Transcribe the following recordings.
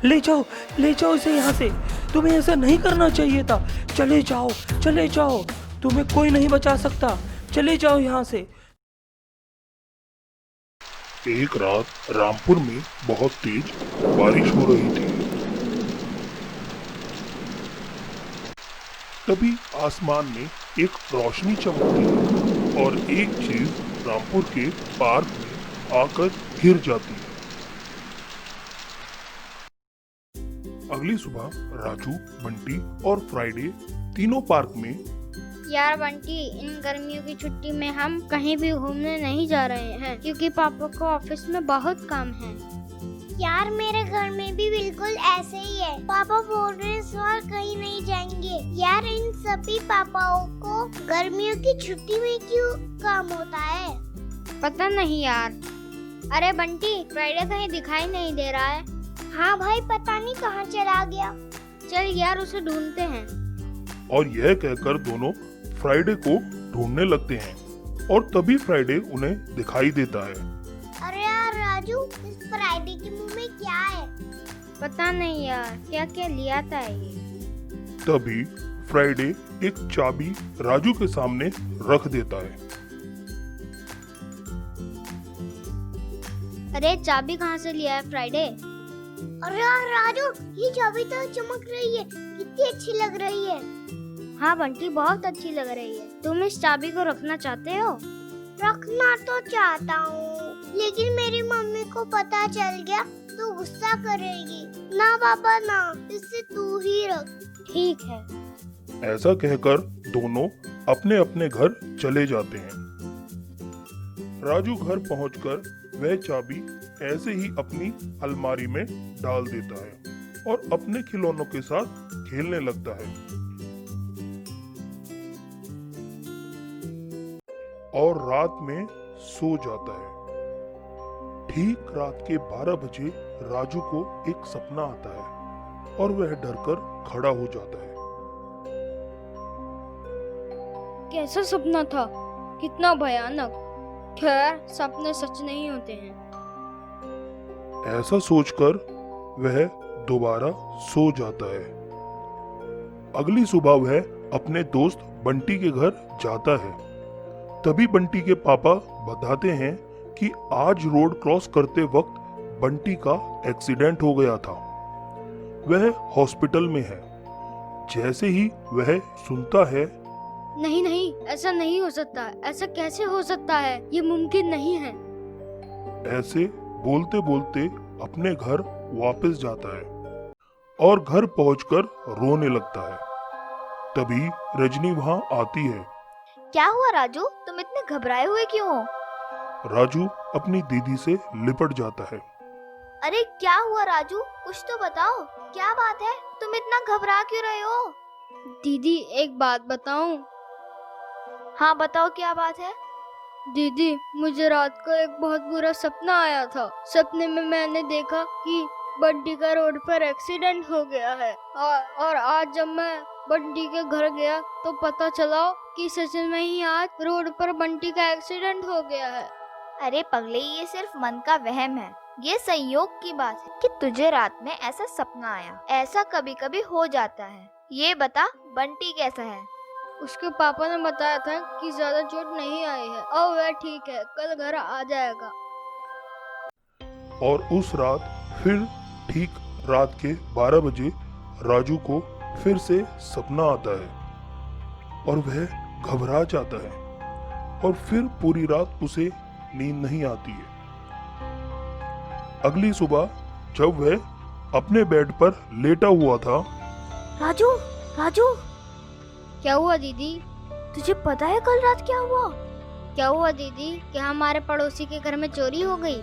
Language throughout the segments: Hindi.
ले जाओ इसे यहाँ से। तुम्हें ऐसा नहीं करना चाहिए था। चले जाओ, तुम्हें कोई नहीं बचा सकता। चले जाओ यहाँ से। एक रात रामपुर में बहुत तेज बारिश हो रही थी। तभी आसमान में एक रोशनी चमकती है और एक चीज रामपुर के पार्क में आकर गिर जाती है। अगली सुबह राजू, बंटी और फ्राइडे तीनों पार्क में। यार बंटी, इन गर्मियों की छुट्टी में हम कहीं भी घूमने नहीं जा रहे हैं क्योंकि पापा को ऑफिस में बहुत काम है। यार मेरे घर में भी बिल्कुल ऐसे ही है। पापा बोल रहे हैं इस बार कहीं नहीं जाएंगे। यार इन सभी पापाओं को गर्मियों की छुट्टी में क्यों काम होता है? पता नहीं यार। अरे बंटी, फ्राइडे कहीं दिखाई नहीं दे रहा है। हाँ भाई, पता नहीं कहाँ चला गया। चल यार उसे ढूंढते हैं। और यह कहकर दोनों फ्राइडे को ढूंढने लगते हैं और तभी फ्राइडे उन्हें दिखाई देता है। अरे यार राजू, इस फ्राइडे के मुंह में क्या है? पता नहीं यार, क्या क्या लिया था ये। तभी फ्राइडे एक चाबी राजू के सामने रख देता है। अरे चाबी कहाँ से लिया है फ्राइडे? अरे यार राजू, ये चाबी तो चमक रही है, कितनी अच्छी लग रही है। हाँ बंटी, बहुत अच्छी लग रही है। तुम इस चाबी को रखना चाहते हो? रखना तो चाहता हूँ, लेकिन मेरी मम्मी को पता चल गया तो गुस्सा करेगी। ना पापा ना, इससे तू ही रख। ठीक है। ऐसा कहकर दोनों अपने अपने घर चले जाते हैं। राजू घर पहुंचकर वह चाबी ऐसे ही अपनी अलमारी में डाल देता है और अपने खिलौनों के साथ खेलने लगता है। और रात में सो जाता है। ठीक रात के 12 बजे राजू को एक सपना आता है और वह डरकर खड़ा हो जाता है। कैसा सपना था? कितना भयानक। खैर, सपने सच नहीं होते हैं। ऐसा सोचकर वह दोबारा सो जाता है। अगली सुबह वह अपने दोस्त बंटी के घर जाता है। तभी बंटी के पापा बताते हैं कि आज रोड क्रॉस करते वक्त बंटी का एक्सीडेंट हो गया था। वह हॉस्पिटल में है। जैसे ही वह सुनता है, नहीं, ऐसा नहीं हो सकता। ऐसा कैसे हो सकता है? ये मुमकिन नहीं है। ऐसे बोलते बोलते अपने घर वापस जाता है और घर पहुंचकर रोने लगता है। तभी रजनी वहां आती है। क्या हुआ राजू, तुम इतने घबराए हुए क्यों हो? राजू अपनी दीदी से लिपट जाता है। अरे क्या हुआ राजू, कुछ तो बताओ, क्या बात है? तुम इतना घबरा क्यों रहे हो? दीदी, एक बात बताऊं? हाँ बताओ, क्या बात है? दीदी, मुझे रात को एक बहुत बुरा सपना आया था। सपने में मैंने देखा कि बंटी का रोड पर एक्सीडेंट हो गया है और आज जब मैं बंटी के घर गया तो पता चला कि सच में ही आज रोड पर बंटी का एक्सीडेंट हो गया है। अरे पगले, ये सिर्फ मन का वहम है। ये संयोग की बात है कि तुझे रात में ऐसा सपना आया। ऐसा कभी कभी हो जाता है। ये बता, बंटी कैसा है? उसके पापा ने बताया था कि ज्यादा चोट नहीं आई है और वह ठीक है, कल घर आ जाएगा। और उस रात फिर ठीक रात के 12 बजे राजू को फिर से सपना आता है और वह घबरा जाता है और फिर पूरी रात उसे नींद नहीं आती है। अगली सुबह जब वह अपने बेड पर लेटा हुआ था। राजू, राजू, क्या हुआ दीदी? तुझे पता है कल रात क्या हुआ? क्या हुआ दीदी? क्या हमारे पड़ोसी के घर में चोरी हो गई?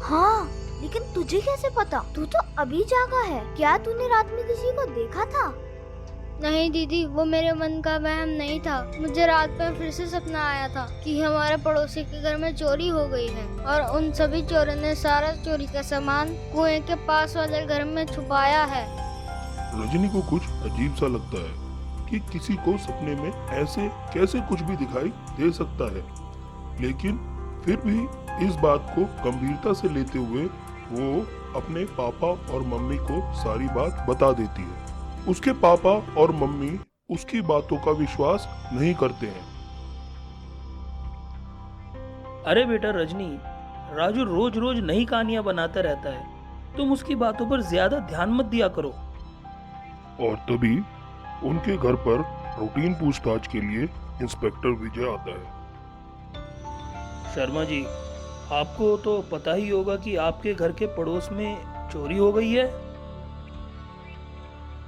हाँ, लेकिन तुझे कैसे पता? तू तो अभी जागा है। क्या तूने रात में किसी को देखा था? नहीं दीदी, वो मेरे मन का वहम नहीं था। मुझे रात में फिर से सपना आया था कि हमारे पड़ोसी के घर में चोरी हो गई है और उन सभी चोरों ने सारा चोरी का सामान कुएं के पास वाले घर में छुपाया है। रजनी को कुछ अजीब सा लगता है कि किसी को सपने में ऐसे कैसे कुछ भी दिखाई दे सकता है, लेकिन फिर भी इस बात को गंभीरता से लेते हुए वो अपने पापा और मम्मी को सारी बात बता देती है। उसके पापा और मम्मी उसकी बातों का विश्वास नहीं करते हैं। अरे बेटा रजनी, राजू रोज रोज नई कहानियां बनाता रहता है, तुम उसकी बातों पर ज्यादा ध्यान मत दिया करो। और तभी उनके घर पर रूटीन पूछताछ के लिए इंस्पेक्टर विजय आता है। शर्मा जी, आपको तो पता ही होगा कि आपके घर के पड़ोस में चोरी हो गई है।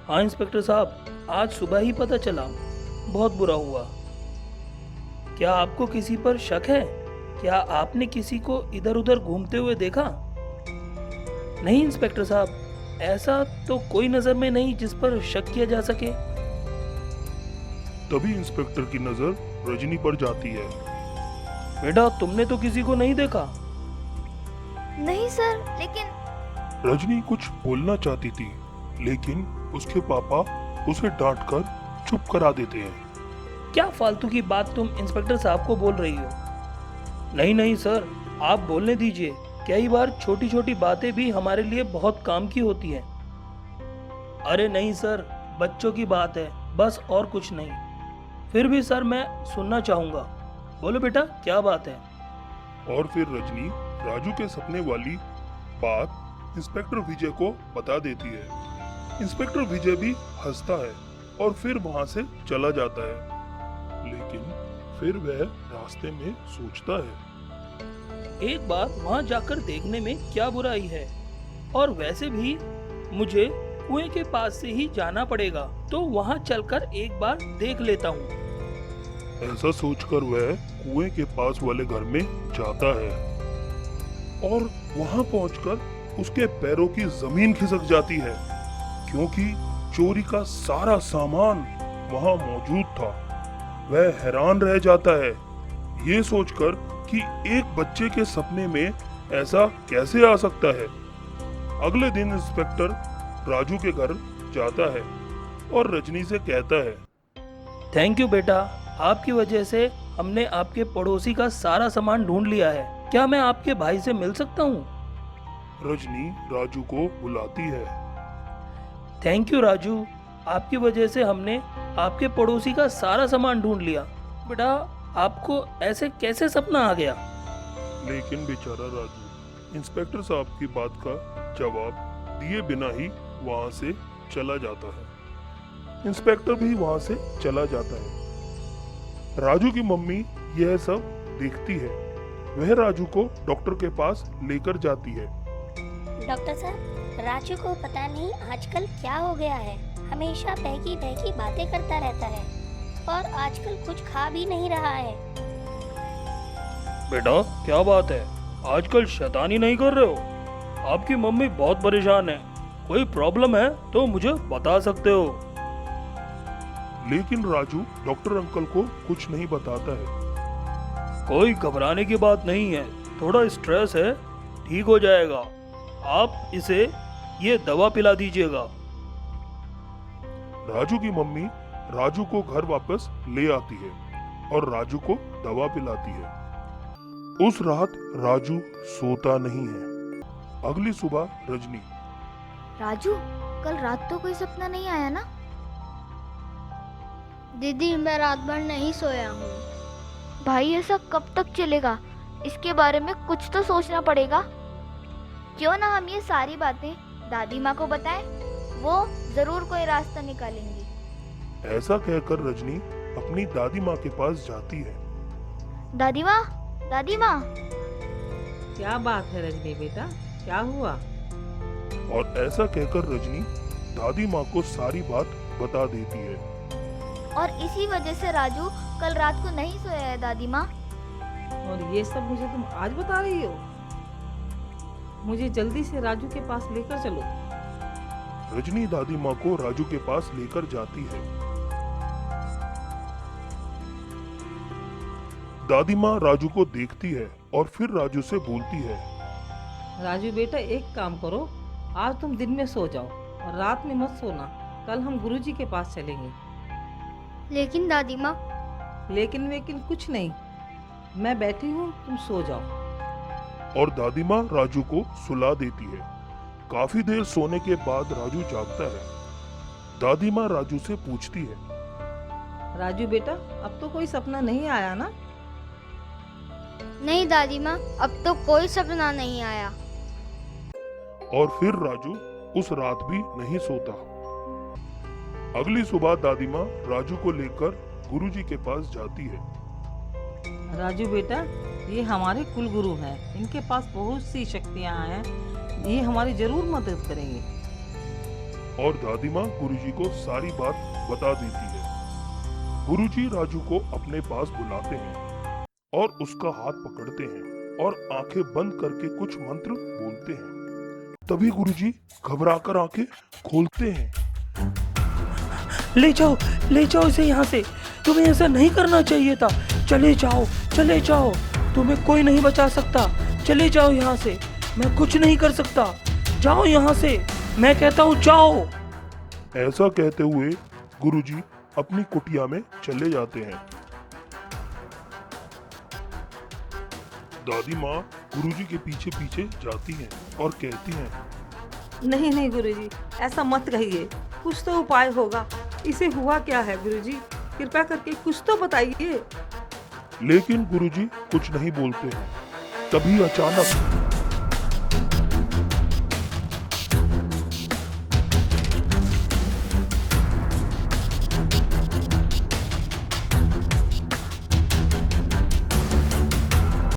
हाँ इंस्पेक्टर साहब, आज सुबह ही पता चला, बहुत बुरा हुआ। क्या आपको किसी पर शक है? क्या आपने किसी को इधर उधर घूमते हुए देखा? नहीं इंस्पेक्टर साहब, ऐसा तो कोई नजर में नहीं जिस पर शक किया जा सके। तभी इंस्पेक्टर की नजर रजनी पर जाती है। बेटा, तुमने तो किसी को नहीं देखा? नहीं सर, लेकिन रजनी कुछ बोलना चाहती थी, लेकिन उसके पापा उसे डांटकर चुप करा देते हैं। क्या फालतू की बात तुम इंस्पेक्टर साहब को बोल रही हो? नहीं नहीं सर, आप बोलने दीजिए। कई बार छोटी छोटी बातें भी हमारे लिए बहुत काम की होती हैं। अरे नहीं सर, बच्चों की बात है बस, और कुछ नहीं। फिर भी सर मैं सुनना चाहूँगा, बोलो बेटा क्या बात है? और फिर रजनी राजू के सपने वाली बात इंस्पेक्टर विजय को बता देती है। इंस्पेक्टर विजय भी हंसता है और फिर वहां से चला जाता है। लेकिन फिर वह रास्ते में सोचता है, एक बार वहां जाकर देखने में क्या बुराई है, और वैसे भी मुझे कुएं के पास से ही जाना पड़ेगा, तो वहां चलकर एक बार देख लेता हूँ। ऐसा सोचकर वह कुएं के पास वाले घर में जाता है और वहां पहुंचकर उसके पैरों की जमीन खिसक जाती है, क्योंकि चोरी का सारा सामान वहां मौजूद था। वह हैरान रह जाता है, ये सोचकर कि एक बच्चे के सपने में ऐसा कैसे आ सकता है। अगले दिन इंस्पेक्टर राजू के घर जाता है और रजनी से कहता है, थैंक यू बेटा, आपकी वजह से हमने आपके पड़ोसी का सारा सामान ढूंढ लिया है। क्या मैं आपके भाई से मिल सकता हूँ? रजनी राजू को बुलाती है। थैंक यू राजू, आपकी वजह से हमने आपके पड़ोसी का सारा सामान ढूंढ लिया। बेटा, आपको ऐसे कैसे सपना आ गया? लेकिन बेचारा राजू इंस्पेक्टर साहब की बात का जवाब दिए बिना ही वहां से चला जाता है। इंस्पेक्टर भी वहां से चला जाता है। राजू की मम्मी यह सब देखती है। वह राजू को डॉक्टर के पास लेकर जाती है। डॉक्टर साहब, राजू को पता नहीं आजकल क्या हो गया है। हमेशा बहकी बहकी बातें करता रहता है और आजकल कुछ खा भी नहीं रहा है। बेटा क्या बात है, आजकल शैतानी नहीं कर रहे हो? आपकी मम्मी बहुत परेशान है, कोई प्रॉब्लम है तो मुझे बता सकते हो। लेकिन राजू डॉक्टर अंकल को कुछ नहीं बताता है। कोई घबराने की बात नहीं है, थोड़ा स्ट्रेस है, ठीक हो जाएगा। आप इसे ये दवा पिला दीजिएगा। राजू की मम्मी राजू को घर वापस ले आती है और राजू को दवा पिलाती है। उस रात राजू सोता नहीं है। अगली सुबह रजनी, राजू कल रात तो कोई सपना नहीं आया ना? दीदी, मैं रात भर नहीं सोया हूँ। भाई ऐसा कब तक चलेगा? इसके बारे में कुछ तो सोचना पड़ेगा। क्यों ना हम ये सारी बातें दादी माँ को बताएं, वो जरूर कोई रास्ता निकालेंगी। ऐसा कहकर रजनी अपनी दादी माँ के पास जाती है। दादी माँ, दादी माँ। क्या बात है रजनी बेटा, क्या हुआ? और ऐसा कहकर रजनी दादी माँ को सारी बात बता देती है। और इसी वजह से राजू कल रात को नहीं सोया है दादी माँ। और ये सब मुझे तुम आज बता रही हो? मुझे जल्दी से राजू के पास लेकर चलो। रजनी दादी माँ को राजू के पास लेकर जाती है। दादी माँ राजू को देखती है और फिर राजू से बोलती है, राजू बेटा एक काम करो, आज तुम दिन में सो जाओ और रात में मत सोना। कल हम गुरुजी के पास चलेंगे। लेकिन दादी माँ, लेकिन वेकिन कुछ नहीं, मैं बैठी हूँ, तुम सो जाओ। और दादी माँ राजू को सुला देती है। काफी देर सोने के बाद राजू जागता है। दादी माँ राजू से पूछती है, राजू बेटा, अब तो कोई सपना नहीं आया ना? नहीं दादी माँ, अब तो कोई सपना नहीं आया। और फिर राजू उस रात भी नहीं सोता। अगली सुबह दादी माँ राजू को लेकर गुरुजी के पास जाती है। राजू बेटा, ये हमारे कुल गुरु हैं। इनके पास बहुत सी शक्तियाँ हैं। ये हमारी जरूर मदद करेंगे। और दादी माँ गुरुजी को सारी बात बता देती है। गुरुजी राजू को अपने पास बुलाते हैं और उसका हाथ पकड़ते हैं और आंखें बंद करके कुछ मंत्र बोलते हैं। तभी गुरुजी घबराकर आंखें खोलते हैं। ले जाओ इसे यहाँ से। तुम्हें ऐसा नहीं करना चाहिए था। चले जाओ। तुम्हें कोई नहीं बचा सकता। चले जाओ यहाँ से। मैं कुछ नहीं कर सकता। जाओ यहाँ से। मैं कहता हूँ जाओ। ऐसा कहते हुए गुरुजी अपनी कुटिया में चले जाते हैं। दादी माँ गुरुजी के पीछे पीछे जाती हैं और कहती हैं, नहीं गुरुजी, ऐसा मत कहिए। कुछ तो उपाय होगा। इसे हुआ क्या है गुरुजी? कृपया करके कुछ तो बताइए। लेकिन गुरुजी कुछ नहीं बोलते हैं। तभी अचानक